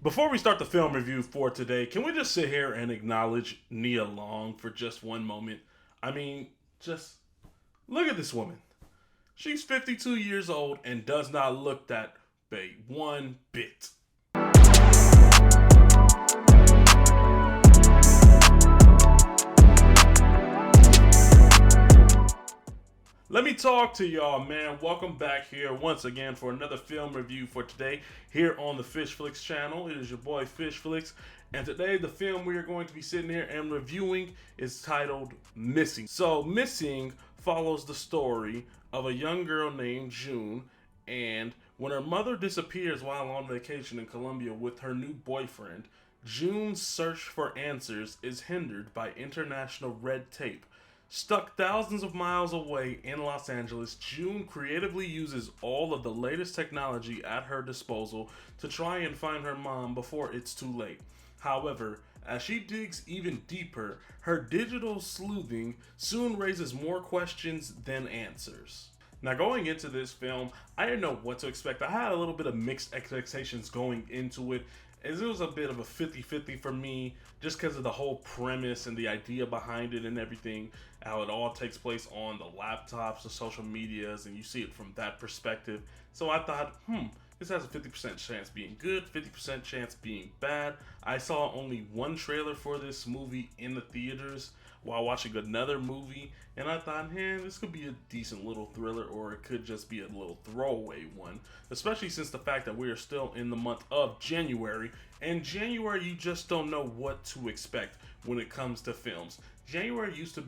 Before we start the film review for today, can we just sit here and acknowledge Nia Long for just one moment? I mean, just look at this woman. She's 52 years old and does not look that big one bit. Let me talk to y'all, man. Welcome back here once again for another film review for today here on the Fish Flicks channel. It is your boy Fish Flicks, and today the film we are going to be sitting here and reviewing is titled Missing. So Missing follows the story of a young girl named June, and when her mother disappears while on vacation in Colombia with her new boyfriend, June's search for answers is hindered by international red tape. Stuck thousands of miles away in Los Angeles, June creatively uses all of the latest technology at her disposal to try and find her mom before it's too late. However, as she digs even deeper, her digital sleuthing soon raises more questions than answers. Now, going into this film, I didn't know what to expect. I had a little bit of mixed expectations going into it, as it was a bit of a 50-50 for me, just because of the whole premise and the idea behind it and everything, how it all takes place on the laptops, the social medias, and you see it from that perspective. So I thought, this has a 50% chance being good, 50% chance being bad. I saw only one trailer for this movie in the theaters while watching another movie, and I thought, this could be a decent little thriller, or it could just be a little throwaway one, especially since the fact that we are still in the month of January, and January you just don't know what to expect when it comes to films. January used to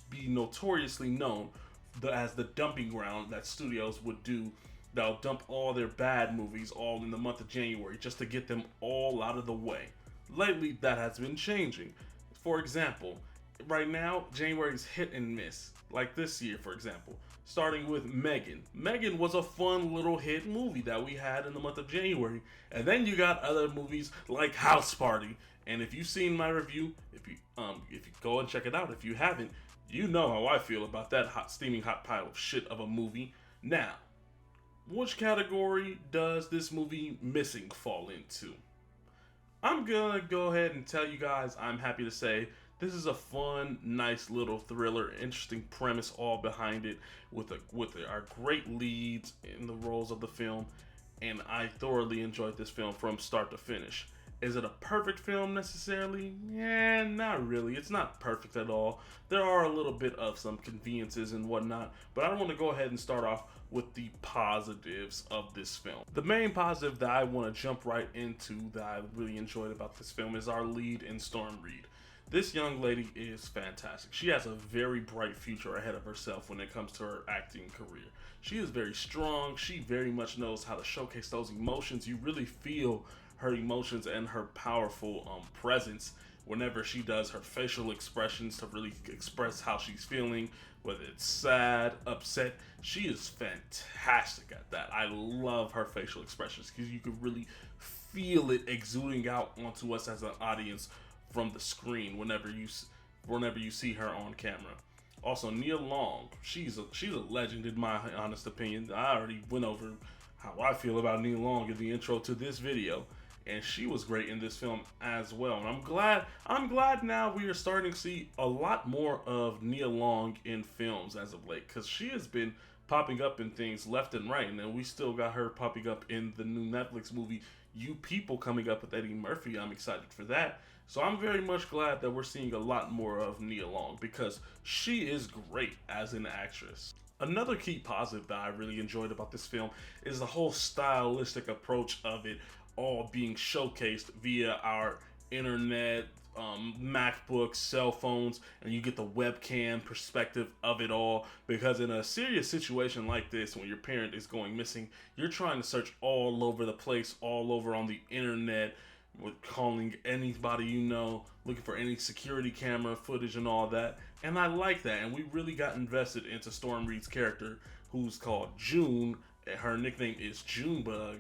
be notoriously known as the dumping ground that studios would do. They'll dump all their bad movies all in the month of January just to get them all out of the way. Lately, that has been changing. For example, right now, January's hit and miss. Like this year, for example, starting with Megan. Megan was a fun little hit movie that we had in the month of January. And then you got other movies like House Party. And if you've seen my review, if you go and check it out, if you haven't, you know how I feel about that steaming hot pile of shit of a movie. Now, which category does this movie Missing fall into? I'm gonna go ahead and tell you guys, I'm happy to say this is a fun, nice little thriller, interesting premise all behind it, with our great leads in the roles of the film, and I thoroughly enjoyed this film from start to finish. Is it a perfect film necessarily? Yeah, not really. It's not perfect at all. There are a little bit of some conveniences and whatnot, but I want to go ahead and start off with the positives of this film. The main positive that I want to jump right into that I really enjoyed about this film is our lead in Storm Reid. This young lady is fantastic. She has a very bright future ahead of herself when it comes to her acting career. She is very strong. She very much knows how to showcase those emotions. You really feel her emotions and her powerful presence whenever she does her facial expressions to really express how she's feeling, whether it's sad, upset. She is fantastic at that. I love her facial expressions because you can really feel it exuding out onto us as an audience from the screen whenever you see her on camera. Also, Nia Long, she's a legend in my honest opinion. I already went over how I feel about Nia Long in the intro to this video, and she was great in this film as well. And I'm glad now we are starting to see a lot more of Nia Long in films as of late, because she has been popping up in things left and right, and then we still got her popping up in the new Netflix movie You People coming up with Eddie Murphy. I'm excited for that. So I'm very much glad that we're seeing a lot more of Nia Long, because she is great as an actress. Another key positive that I really enjoyed about this film is the whole stylistic approach of it all being showcased via our internet, MacBooks, cell phones, and you get the webcam perspective of it all, because in a serious situation like this, when your parent is going missing, you're trying to search all over the place, all over on the internet, with calling anybody you know, looking for any security camera footage and all that. And I like that, and we really got invested into Storm Reid's character, who's called June. Her nickname is Junebug,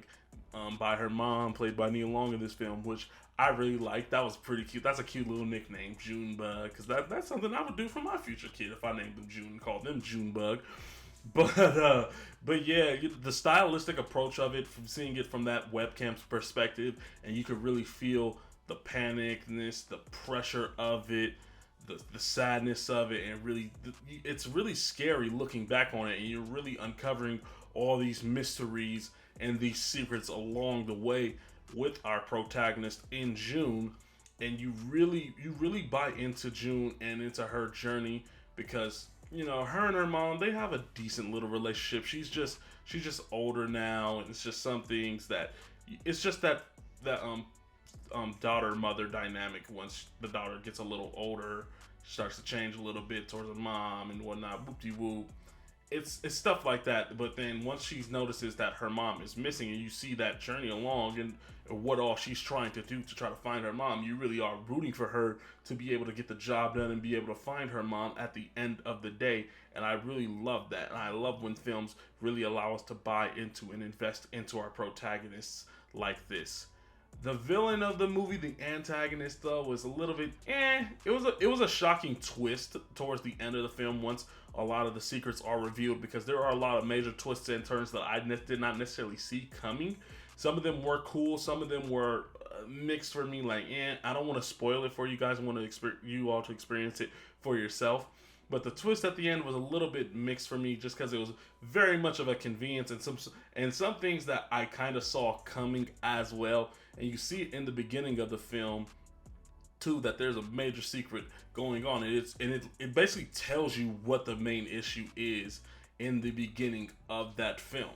by her mom, played by Nia Long in this film, which I really like. That was pretty cute. That's a cute little nickname, Junebug, because that's something I would do for my future kid if I named them June and called them Junebug. But yeah, the stylistic approach of it, from seeing it from that webcam's perspective, and you could really feel the panicness, the pressure of it, the sadness of it, and really, it's really scary looking back on it, and you're really uncovering all these mysteries and these secrets along the way with our protagonist in June, and you really buy into June and into her journey because her and her mom, they have a decent little relationship. She's just older now, and it's just some things that it's just that daughter mother dynamic. Once the daughter gets a little older, starts to change a little bit towards the mom and whatnot. Whoop de whoop. It's stuff like that. But then once she notices that her mom is missing, and you see that journey along and what all she's trying to do to try to find her mom, you really are rooting for her to be able to get the job done and be able to find her mom at the end of the day. And I really love that. And I love when films really allow us to buy into and invest into our protagonists like this. The villain of the movie, the antagonist, though, was a little bit It was a shocking twist towards the end of the film once a lot of the secrets are revealed, because there are a lot of major twists and turns that I did not necessarily see coming. Some of them were cool, some of them were mixed for me. Like, I don't want to spoil it for you guys. I want you all to experience it for yourself. But the twist at the end was a little bit mixed for me, just because it was very much of a convenience, and some things that I kind of saw coming as well. And you see it in the beginning of the film too, that there's a major secret going on, and it basically tells you what the main issue is in the beginning of that film.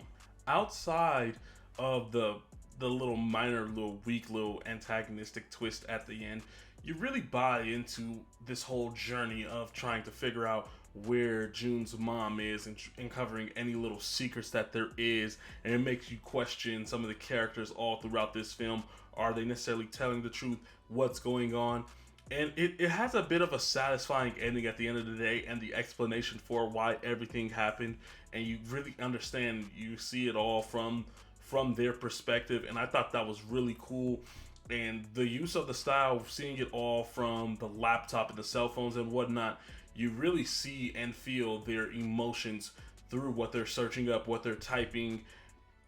Outside of the little minor, little weak, little antagonistic twist at the end, you really buy into this whole journey of trying to figure out where June's mom is, and uncovering any little secrets that there is. And it makes you question some of the characters all throughout this film. Are they necessarily telling the truth? What's going on? And it has a bit of a satisfying ending at the end of the day, and the explanation for why everything happened, and you really understand, you see it all from their perspective. And I thought that was really cool. And the use of the style, seeing it all from the laptop and the cell phones and whatnot, you really see and feel their emotions through what they're searching up, what they're typing,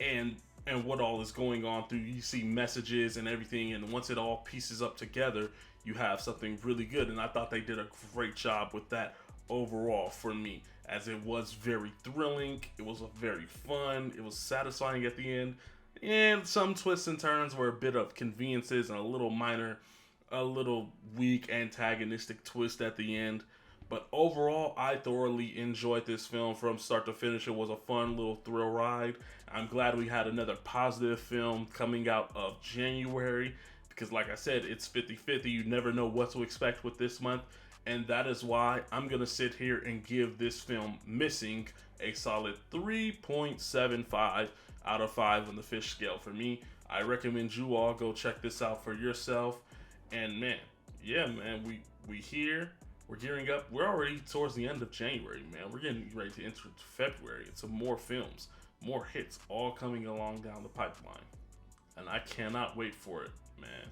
and what all is going on through. You see messages and everything, and once it all pieces up together, you have something really good. And I thought they did a great job with that overall for me, as it was very thrilling, it was very fun, it was satisfying at the end. And some twists and turns were a bit of conveniences, and a little weak antagonistic twist at the end. But overall, I thoroughly enjoyed this film from start to finish. It was a fun little thrill ride. I'm glad we had another positive film coming out of January, because like I said, it's 50-50. You never know what to expect with this month. And that is why I'm going to sit here and give this film Missing a solid 3.75 out of 5 on the fish scale. For me, I recommend you all go check this out for yourself. And man, we're gearing up. We're already towards the end of January, man. We're getting ready to enter February. It's more films, more hits, all coming along down the pipeline. And I cannot wait for it, man.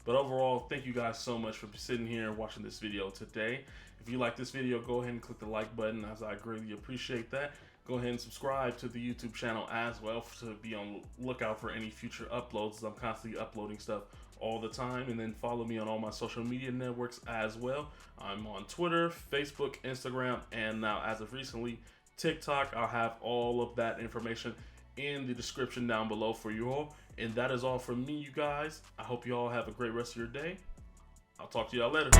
But overall, thank you guys so much for sitting here and watching this video today. If you like this video, go ahead and click the like button, as I greatly appreciate that. Go ahead and subscribe to the YouTube channel as well to be on lookout for any future uploads. I'm constantly uploading stuff all the time. And then follow me on all my social media networks as well. I'm on Twitter, Facebook, Instagram, and now as of recently, TikTok. I'll have all of that information in the description down below for you all. And that is all from me, you guys. I hope you all have a great rest of your day. I'll talk to y'all later.